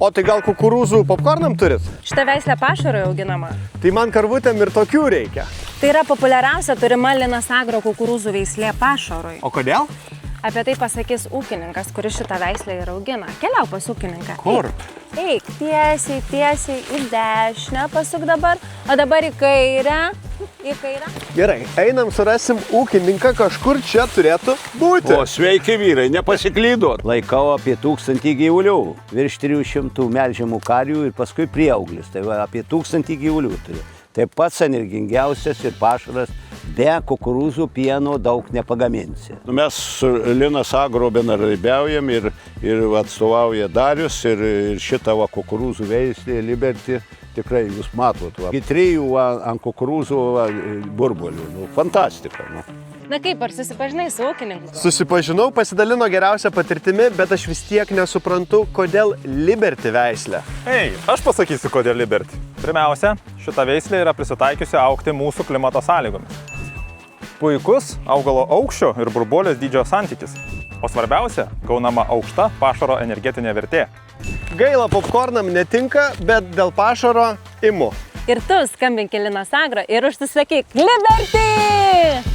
O tai gal kukurūzų popkornam turit? Šitą veislę pašarui auginama. Tai man karvutėm ir tokių reikia. Tai yra populiariausia turima Linas Agro kukurūzų veislė pašarui. O kodėl? Apie tai pasakys ūkininkas, kuris šitą veislę ir augina. Keliau pas ūkininką. Kur? Eik, tiesiai į dešinę pasuk dabar, o dabar į kairę. Gerai, einam surasim ūkininką, kažkur čia turėtų būti. O sveiki vyrai, nepasiklydot. Laikau apie 1000 gyvulių, virš 300 melžiamų karvių ir paskui prieauglis. Tai va, apie 1000 gyvulių turiu. Tai pats energingiausias ir pašaras, be kukurūzų pieno daug nepagaminsi. Mes su Linas Agro bendradarbiaujam ir atstovauja Darius ir šitą va, kukurūzų veislį Liberty. Tikrai jūs matot, va. 3 ant kukurūzų burbolių. Nu, fantastika. Nu. Na kaip, ar susipažinai su ūkininku? Susipažinau, pasidalino geriausią patirtimi, bet aš vis tiek nesuprantu, kodėl Liberty veislė. Ei, aš pasakysiu, kodėl Liberty. Pirmiausia, šita veislė yra prisitaikiusi augti mūsų klimato sąlygomis. Puikus augalo aukščio ir burbuolės dydžio santykis. O svarbiausia, gaunama aukšta pašaro energetinė vertė. Gaila, popkornam netinka, bet dėl pašaro imu. Ir tu skambink į Linas Agro ir užsisakyk Liberty!